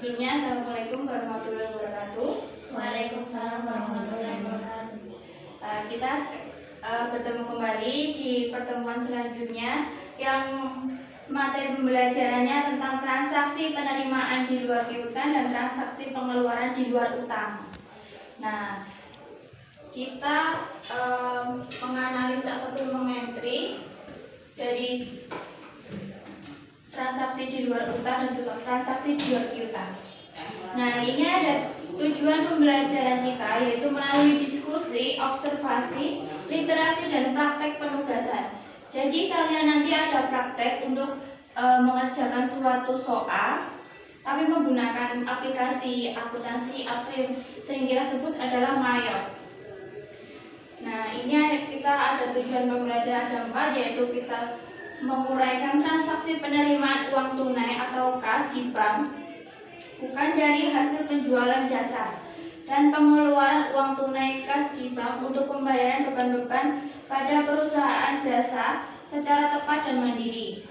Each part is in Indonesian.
Sebelumnya, Assalamualaikum warahmatullahi wabarakatuh. Waalaikumsalam warahmatullahi wabarakatuh. Kita bertemu kembali di pertemuan selanjutnya yang materi pembelajarannya tentang transaksi penerimaan di luar piutang dan transaksi pengeluaran di luar utang. Nah, kita menganalisa ataupun mengetri dari transaksi di luar utang dan juga transaksi di luar piutang. Nah, ini ada tujuan pembelajaran kita, yaitu melalui diskusi, observasi, literasi, dan praktek penugasan. Jadi kalian nanti ada praktek untuk mengerjakan suatu soal, tapi menggunakan aplikasi akuntansi atau yang sering kita sebut adalah Mayor. Nah, ini kita ada tujuan pembelajaran ada 4, yaitu kita menguraikan transaksi penerimaan uang tunai atau kas di bank bukan dari hasil penjualan jasa, dan pengeluaran uang tunai kas di bank untuk pembayaran beban-beban pada perusahaan jasa secara tepat dan mandiri.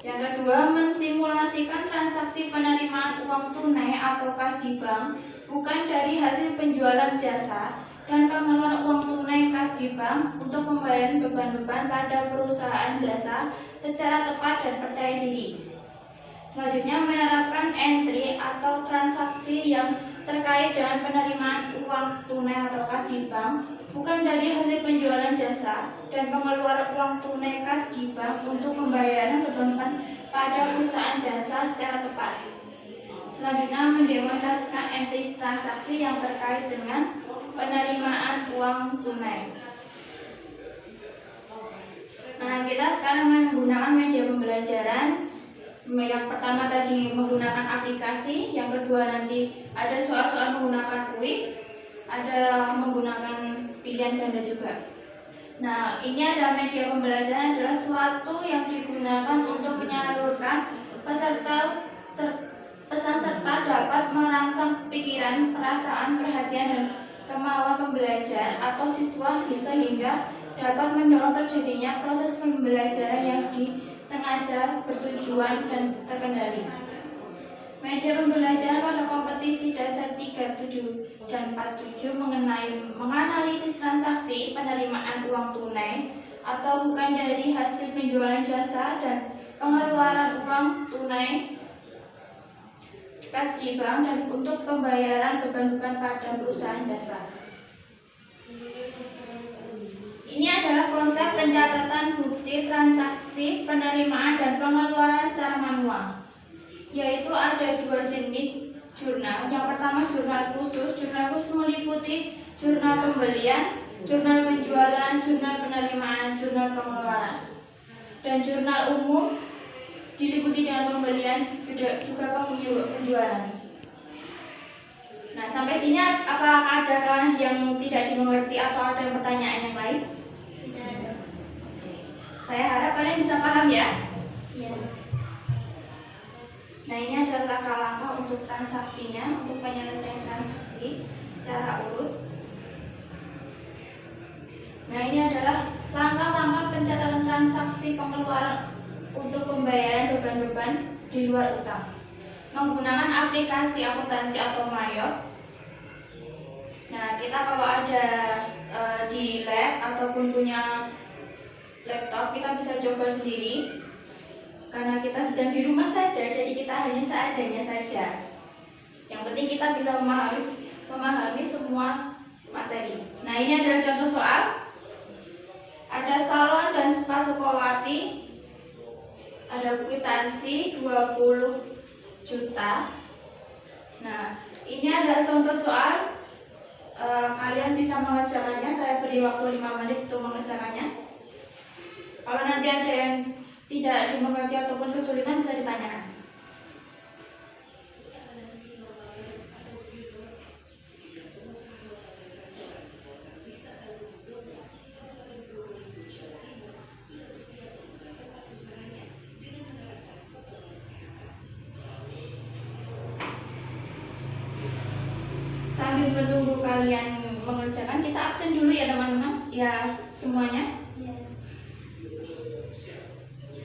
Yang kedua, mensimulasikan transaksi penerimaan uang tunai atau kas di bank bukan dari hasil penjualan jasa dan pengeluaran uang tunai kas di bank untuk pembayaran beban-beban pada perusahaan jasa secara tepat dan percaya diri. Selanjutnya, menerapkan entry atau transaksi yang terkait dengan penerimaan uang tunai atau kas di bank bukan dari hasil penjualan jasa dan pengeluaran uang tunai kas di bank untuk pembayaran beban-beban pada perusahaan jasa secara tepat. Selanjutnya, mendemonstrasikan entry transaksi yang terkait dengan penerimaan uang tunai. Nah, kita sekarang menggunakan media pembelajaran. Yang pertama tadi menggunakan aplikasi, yang kedua nanti ada soal-soal menggunakan kuis, ada menggunakan pilihan ganda juga. Nah, ini ada media pembelajaran adalah suatu yang digunakan untuk menyalurkan pesan serta dapat merangsang pikiran, perasaan, perhatian, dan kemauan pembelajar atau siswa sehingga dapat mendorong terjadinya proses pembelajaran yang disengaja, bertujuan, dan terkendali. Media pembelajaran pada kompetisi dasar 37 dan 47 menganalisis transaksi penerimaan uang tunai atau bukan dari hasil penjualan jasa dan pengeluaran uang tunai kas di bank dan untuk pembayaran beban-beban pada perusahaan jasa. Ini adalah konsep pencatatan bukti transaksi penerimaan dan pengeluaran secara manual, yaitu ada 2 jenis jurnal. Yang pertama jurnal khusus. Jurnal khusus meliputi jurnal pembelian, jurnal penjualan, jurnal penerimaan, jurnal pengeluaran. Dan jurnal umum diliputi dengan pembelian juga penjualan. Nah, sampai sini apakah ada yang tidak dimengerti atau ada pertanyaan yang lain? Tidak. Saya harap kalian bisa paham ya. Iya. Nah, ini adalah langkah-langkah untuk transaksinya, untuk penyelesaian transaksi secara urut. Nah, ini adalah langkah-langkah pencatatan transaksi pengeluaran untuk pembayaran beban-beban di luar utang menggunakan aplikasi akuntansi atau Mayor. Nah, kita kalau ada di lab ataupun punya laptop, kita bisa coba sendiri. Karena kita sedang di rumah saja, jadi kita hanya seadanya saja. Yang penting kita bisa memahami semua materi. Nah, ini adalah contoh soal. Ada Salon dan Spa Sukawati. Ada kwitansi 20 juta. Nah, ini adalah contoh soal. Kalian bisa mengerjakannya. Saya beri waktu 5 menit untuk mengerjakannya. Kalau nanti ada yang tidak dimengerti ataupun kesulitan, bisa ditanyakan. Sambil menunggu kalian mengerjakan, kita absen dulu ya teman-teman, ya semuanya. Iya.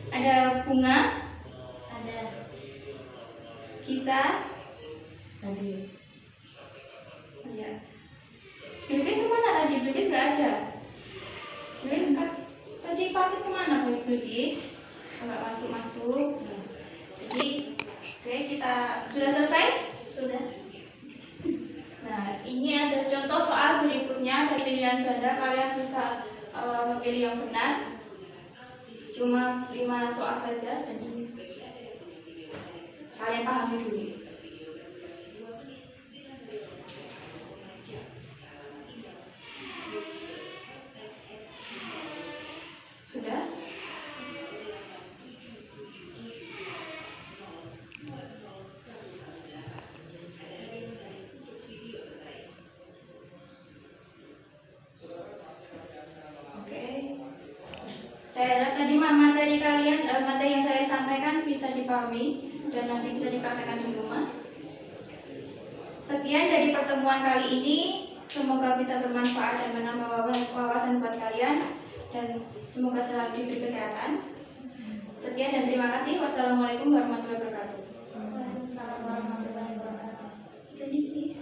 Ada Bunga, Ada. Gisa, Hadir. Iya. Bilkis kemana tadi? Bilkis nggak ada. Bilkis tadi pamit kemana Bilkis? Nggak masuk. Jadi, oke, kita sudah selesai? Sudah. Nah, ini ada contoh soal berikutnya, ada pilihan ganda, kalian bisa memilih yang benar. Cuma 5 soal saja dan ini kalian pahami dulu. Sudah? Oke. Saya harap tadi materi kalian, materi yang saya sampaikan bisa dipahami dan nanti bisa dipraktekkan di rumah. Sekian dari pertemuan kali ini. Semoga bisa bermanfaat dan menambah wawasan buat kalian dan semoga selalu diberi kesehatan. Sekian dan terima kasih. Wassalamualaikum warahmatullahi wabarakatuh.